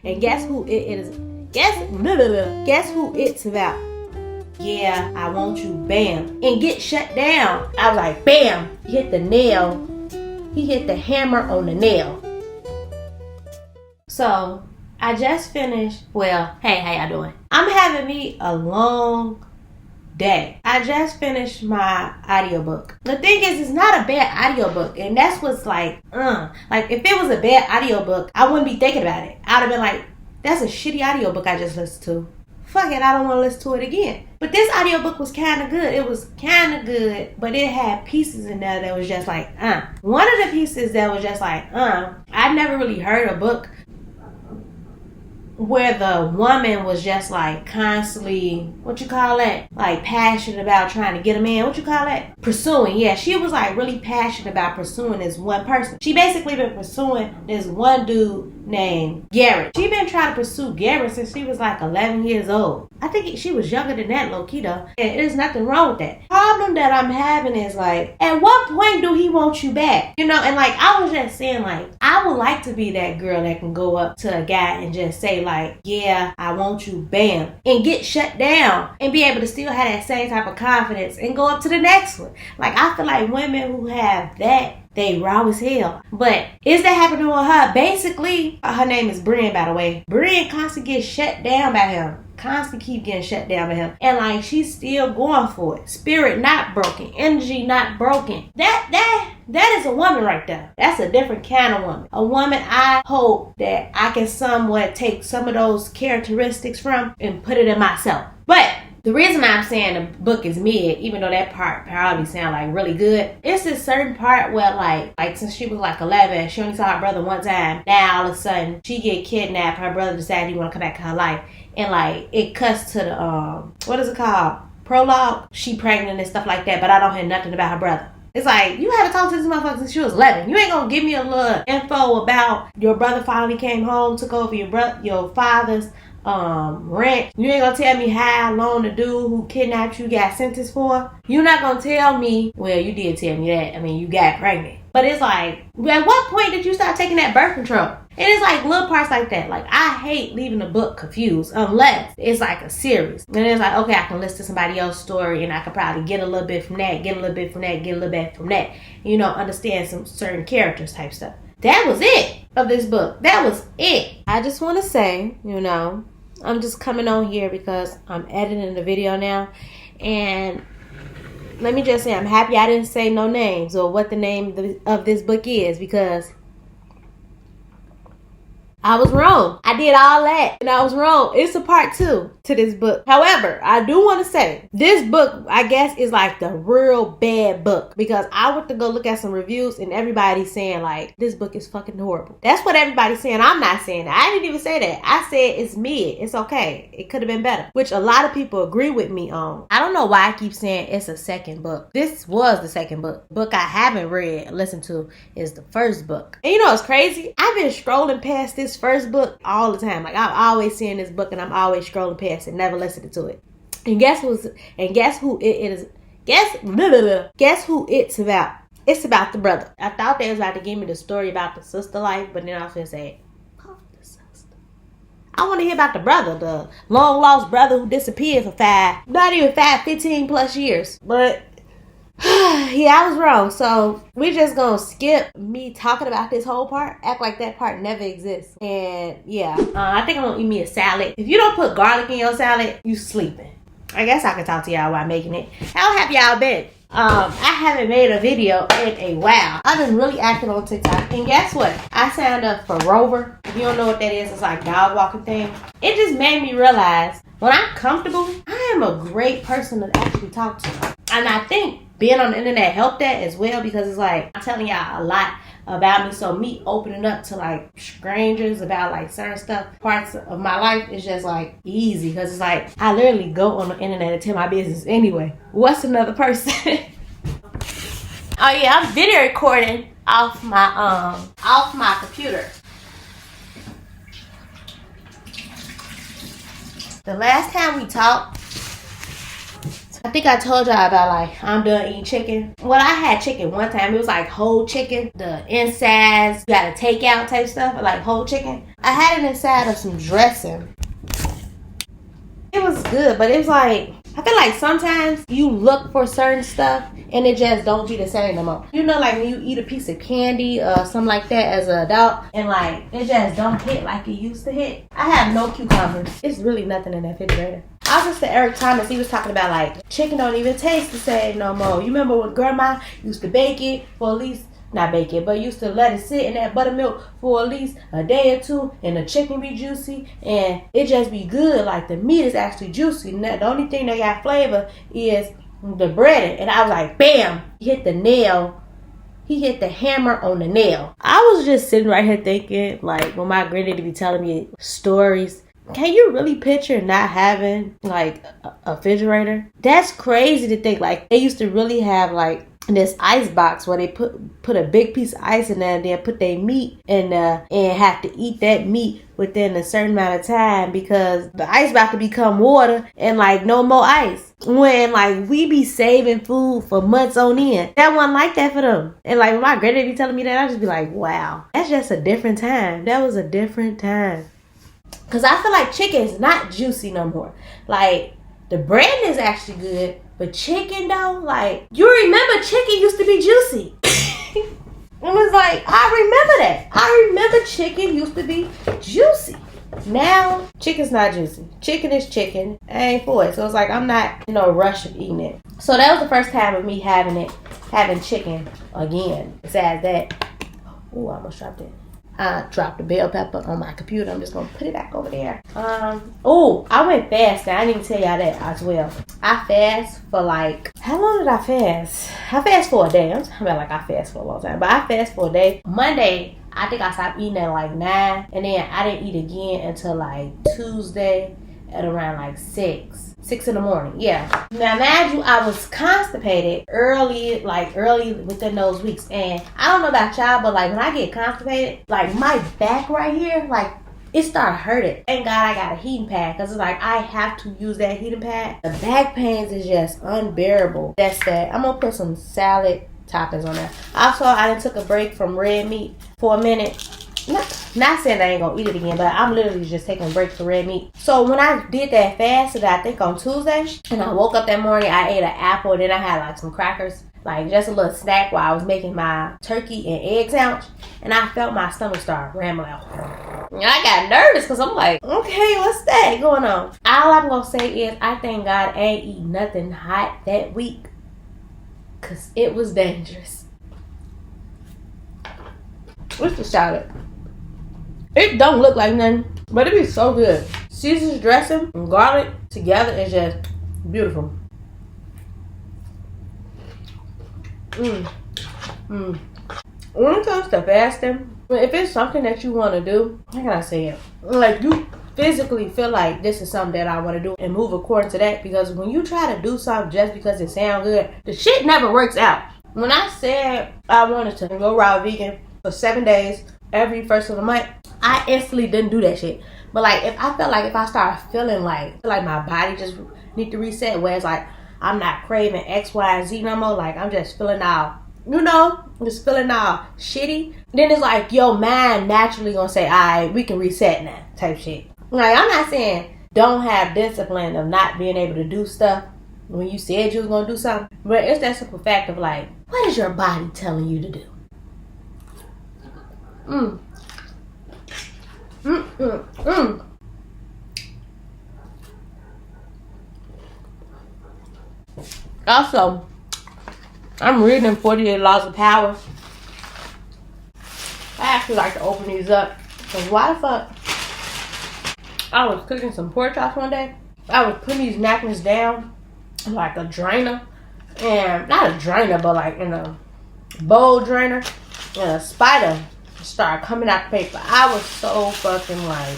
And guess who it is? Guess who it's about? Yeah, I want you, bam. And get shut down. I was like, bam. He hit the nail. He hit the hammer on the nail. So, I just finished, well, hey, how y'all doing? I'm having me a long day. I just finished my audiobook. The thing is, it's not a bad audiobook, and that's what's like if it was a bad audiobook, I wouldn't be thinking about it. I'd have been like, that's a shitty audiobook I just listened to. Fuck it, I don't want to listen to it again. But this audiobook was kind of good. It was kind of good, but it had pieces in there that was just like, One of the pieces that was just like, I never really heard a book where the woman was just like constantly, what you call that? Like passionate about trying to get a man. What you call that? Pursuing. Yeah, she was like really passionate about pursuing this one person. She basically been pursuing this one dude named Garrett. She been trying to pursue Garrett since she was like 11 years old. I think she was younger than that, low-key though. And there's nothing wrong with that. Problem that I'm having is like, at what point do he want you back? You know, and like I was just saying, like, I would like to be that girl that can go up to a guy and just say like, yeah, I want you, bam, and get shut down and be able to still have that same type of confidence and go up to the next one. Like, I feel like women who have that, they raw as hell. But is that happening with her? Basically, her name is Brian, by the way. Brian constantly gets shut down by him. Constantly keep getting shut down by him. And like, she's still going for it. Spirit not broken. Energy not broken. That is a woman right there. That's a different kind of woman. A woman I hope that I can somewhat take some of those characteristics from and put it in myself. But the reason I'm saying the book is mid, even though that part probably sound like really good, it's this certain part where like since she was like 11, she only saw her brother one time. Now all of a sudden she get kidnapped. Her brother decided he want to come back to her life, and like it cuts to the what is it called? Prologue. She pregnant and stuff like that, but I don't hear nothing about her brother. It's like, you haven't talked to this motherfucker since she was 11. You ain't gonna give me a little info about your brother finally came home, took over your father's rent. You ain't gonna tell me how long the dude who kidnapped you got sentenced for. You're not gonna tell me, well, you did tell me that. I mean, you got pregnant. But it's like, at what point did you start taking that birth control? And it's like little parts like that. Like, I hate leaving a book confused unless it's like a series. And it's like, okay, I can listen to somebody else's story and I could probably get a little bit from that, get a little bit from that, get a little bit from that. You know, understand some certain characters type stuff. That was it of this book. That was it. I just want to say, you know, I'm just coming on here because I'm editing the video now. And let me just say, I'm happy I didn't say no names or what the name of this book is, because I was wrong. I did all that and I was wrong. It's a part 2 to this book. However, I do want to say this book, I guess, is like the real bad book, because I went to go look at some reviews and everybody's saying like, this book is fucking horrible. That's what everybody's saying. I'm not saying that. I didn't even say that. I said it's mid. It's okay. It could have been better, which a lot of people agree with me on. I don't know why I keep saying it's a second book. This was the second book. Book I haven't read, listened to, is the first book. And you know what's crazy? I've been scrolling past this first book all the time. Like, I'm always seeing this book and I'm always scrolling past it, never listening to it. And guess who it is? Guess who it's about? It's about the brother. I thought they was about to give me the story about the sister life, but then I was gonna say, oh, the sister. I want to hear about the brother, the long lost brother who disappeared for 15 plus years. But yeah, I was wrong. So we're just gonna skip me talking about this whole part, act like that part never exists. And yeah, I think I'm gonna eat me a salad. If you don't put garlic in your salad, you sleeping. I guess I can talk to y'all while making it. How have y'all been? I haven't made a video in a while. I've been really active on TikTok. And guess what? I signed up for Rover. If you don't know what that is, it's like dog walking thing. It just made me realize when I'm comfortable, I am a great person to actually talk to. And I think being on the internet helped that as well, because it's like, I'm telling y'all a lot about me. So me opening up to like strangers about like certain stuff, parts of my life, is just like easy, because it's like I literally go on the internet and tell my business anyway. What's another person? Oh yeah, I'm video recording off my computer. The last time we talked, I think I told y'all about like, I'm done eating chicken. Well, I had chicken one time. It was like whole chicken, the insides, you gotta take out type stuff, like whole chicken. I I had it inside of some dressing. It was good, but it was like, I feel like sometimes you look for certain stuff and it just don't be the same no more. You know, like when you eat a piece of candy or something like that as an adult and like it just don't hit like it used to hit. I have no cucumbers. It's really nothing in that refrigerator. I was listening to Eric Thomas. He was talking about like chicken don't even taste the same no more. You remember when grandma used to bake it for at least, not bake it, but used to let it sit in that buttermilk for at least a day or two and the chicken be juicy and it just be good. Like the meat is actually juicy. The only thing that got flavor is the breading. And I was like, bam, he hit the nail. He hit the hammer on the nail. I was just sitting right here thinking, like, when my granddaddy be telling me stories, can you really picture not having like a refrigerator? That's crazy to think. Like they used to really have like this ice box where they put a big piece of ice in there and then put their meat in there and have to eat that meat within a certain amount of time because the ice about to become water and like no more ice. When like we be saving food for months on end. That wasn't like that for them. And like when my granddad be telling me that, I just be like, wow, that's just a different time. That was a different time. Cause I feel like chicken is not juicy no more. Like the bread is actually good. But chicken though, like, you remember chicken used to be juicy. It was like, I remember that. I remember chicken used to be juicy. Now, chicken's not juicy. Chicken is chicken. I ain't for it. So it's like, I'm not in no rush of eating it. So that was the first time of me having chicken again. Besides that, oh, I almost dropped it. I dropped the bell pepper on my computer. I'm just going to put it back over there. Oh, I went fasting. I didn't even tell y'all that as well. I fast for like, how long did I fast? I fast for a day. I'm talking about like I fast for a long time. But I fast for a day. Monday, I think I stopped eating at like 9. And then I didn't eat again until like Tuesday at around like 6 in the morning. Yeah. Now, mind you, I was constipated early within those weeks. And I don't know about y'all, but like when I get constipated, like my back right here, like it started hurting. Thank God I got a heating pad because it's like I have to use that heating pad. The back pains is just unbearable. That's that. I'm going to put some salad toppings on there. Also, I done took a break from red meat for a minute. Not saying I ain't gonna eat it again, but I'm literally just taking a break for red meat. So when I did that fast, I think on Tuesday, and I woke up that morning, I ate an apple, and then I had like some crackers, like just a little snack while I was making my turkey and egg sandwich, and I felt my stomach start rambling out. And I got nervous because I'm like, okay, what's that going on? All I'm gonna say is I thank God I ain't eat nothing hot that week because it was dangerous. What's the salad? It don't look like nothing, but it be so good. Caesar's dressing and garlic together is just beautiful. When it comes to fasting, if it's something that you want to do, how can I say it? Like you physically feel like this is something that I want to do and move according to that, because when you try to do something just because it sounds good, the shit never works out. When I said I wanted to go raw vegan for 7 days every first of the month, I instantly didn't do that shit. But like if I start feeling like my body just need to reset, where it's like I'm not craving X, Y, and Z no more, like I'm just feeling all, just feeling all shitty, then it's like your mind naturally gonna say, alright, we can reset now type shit. Like I'm not saying don't have discipline of not being able to do stuff when you said you was gonna do something, but it's that simple fact of like, what is your body telling you to do? Also, I'm reading 48 Laws of Power. I actually like to open these up because why the fuck? I was cooking some pork chops one day. I was putting these napkins down in like a drainer, and not a drainer, but like in a bowl drainer, and a spider started coming out the paper. I was so fucking like,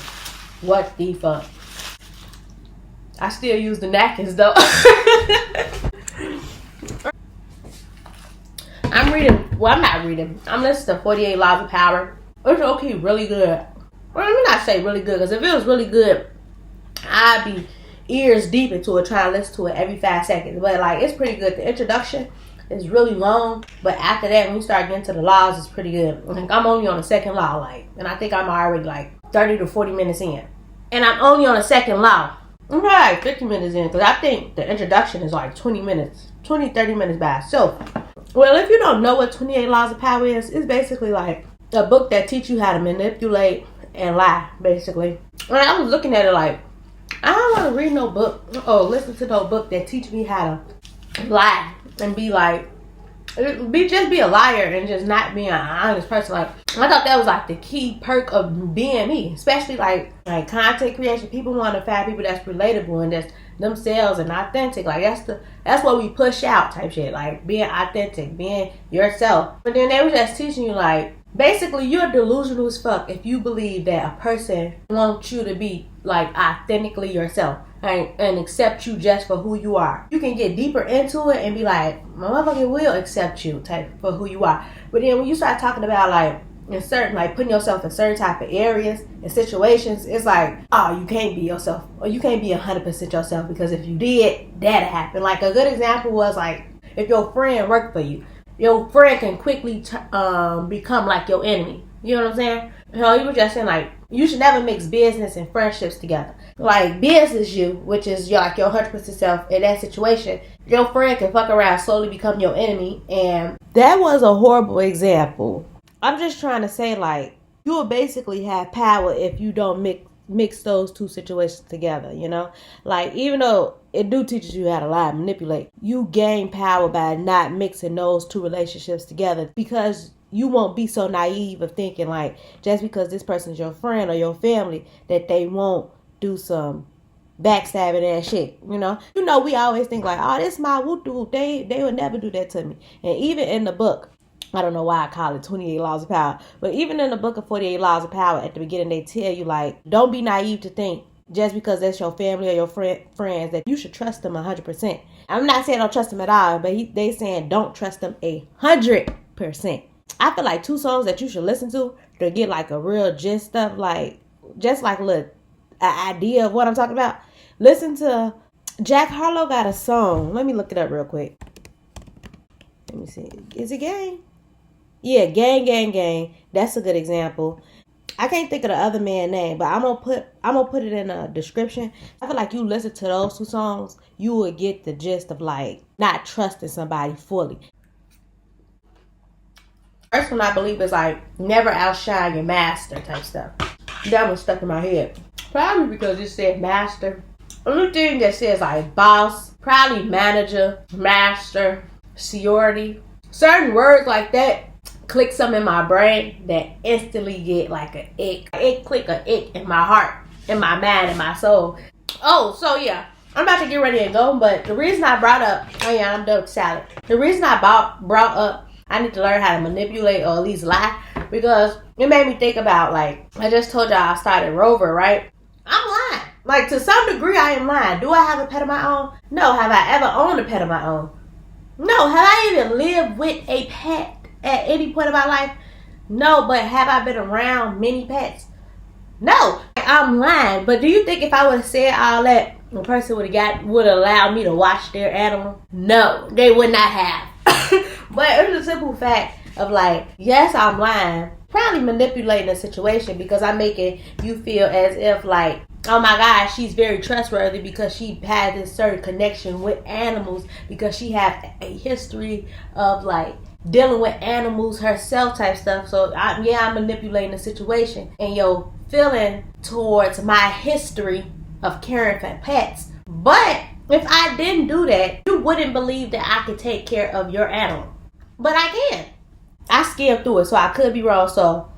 what the fuck? I still use the napkins though. I'm listening to 48 Laws of Power. It's okay, really good. Well, let me not say really good, because if it was really good, I'd be ears deep into it trying to listen to it every 5 seconds. But like, it's pretty good. The introduction is really long, but after that, when you start getting to the laws, it's pretty good. Like, I'm only on the second law, like, and I think I'm already like 30 to 40 minutes in. And I'm only on the second law. I'm like 50 minutes in, because I think the introduction is like 30 minutes by itself. Well, if you don't know what 28 Laws of Power is, it's basically like a book that teaches you how to manipulate and lie, basically. And I was looking at it like, I don't want to read no book or listen to no book that teach me how to lie and be like, just be a liar and just not be an honest person. Like, I thought that was like the key perk of being me, especially like content creation. People want to find people that's relatable and that's themselves and authentic. Like that's what we push out type shit. Like being authentic, being yourself. But then they were just teaching you like, basically you're delusional as fuck if you believe that a person wants you to be like authentically yourself and accept you just for who you are. You can get deeper into it and be like, my motherfucker will accept you type for who you are. But then when you start talking about like in certain, like putting yourself in certain type of areas and situations, it's like, oh, you can't be yourself, or you can't be 100% yourself, because if you did, that'd happen. Like a good example was like, if your friend worked for you, your friend can quickly become like your enemy. You know what I'm saying? You know, he was just saying like, you should never mix business and friendships together. Like business you, which is your 100% self in that situation, your friend can fuck around, slowly become your enemy. And that was a horrible example. I'm just trying to say like, you will basically have power if you don't mix those two situations together, you know? Like, even though it do teaches you how to lie and manipulate, you gain power by not mixing those two relationships together, because you won't be so naive of thinking like, just because this person is your friend or your family, that they won't do some backstabbing ass shit, you know? You know, we always think like, oh, this is my whoop-de-whoop. They would never do that to me. And even in the book, I don't know why I call it 28 Laws of Power, but even in the book of 48 Laws of Power, at the beginning, they tell you like, don't be naive to think just because that's your family or your friends that you should trust them 100%. I'm not saying don't trust them at all, but they saying don't trust them 100%. I feel like two songs that you should listen to get like a real gist of like, just like an idea of what I'm talking about. Listen to Jack Harlow got a song. Let me look it up real quick. Let me see. Is it Gang? Yeah, Gang. That's a good example. I can't think of the other man's name, but I'm gonna put it in a description. I feel like you listen to those two songs, you will get the gist of like not trusting somebody fully. First one I believe is like never outshine your master type stuff. That one stuck in my head. Probably because it said master. Only thing that says like boss, probably manager, master, seniority. Certain words like that click something in my brain that instantly get like an ick. It click an ick in my heart, in my mind, in my soul. Oh, so yeah. I'm about to get ready and go, but the reason I brought up, I'm done with salad. The reason I brought up, I need to learn how to manipulate or at least lie, because it made me think about like, I just told y'all I started Rover, right? I'm lying. Like to some degree I am lying. Do I have a pet of my own? No. Have I ever owned a pet of my own? No. Have I even lived with a pet at any point of my life? No. But have I been around many pets? No. I'm lying. But do you think if I would have said all that, the person would allow me to watch their animal? No, they would not have. But it's a simple fact of like, yes, I'm lying, probably manipulating the situation, because I'm making you feel as if like, oh my God, she's very trustworthy because she had this certain connection with animals, because she has a history of like dealing with animals herself type stuff. So I'm manipulating the situation and your feeling towards my history of caring for pets. But if I didn't do that, you wouldn't believe that I could take care of your animal. But I can. I skimmed through it, so I could be wrong. So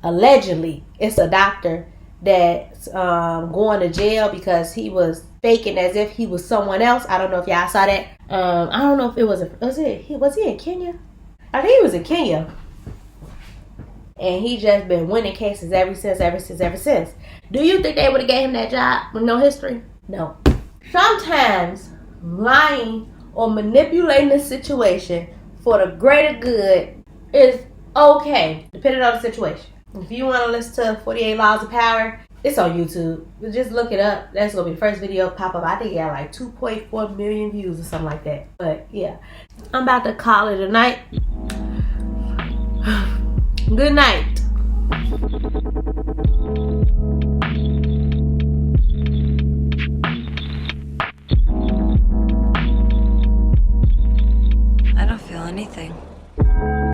allegedly, it's a doctor that's going to jail because he was faking as if he was someone else. I don't know if y'all saw that. I don't know if it was he in Kenya? I think he was in Kenya. And he just been winning cases ever since. Do you think they would have gave him that job with no history? No. Sometimes lying or manipulating the situation for the greater good is okay, depending on the situation. If you want to listen to 48 Laws of Power, it's on YouTube. Just look it up. That's going to be the first video pop up. I think it got like 2.4 million views or something like that. But yeah, I'm about to call it a night. Good night. I don't feel anything.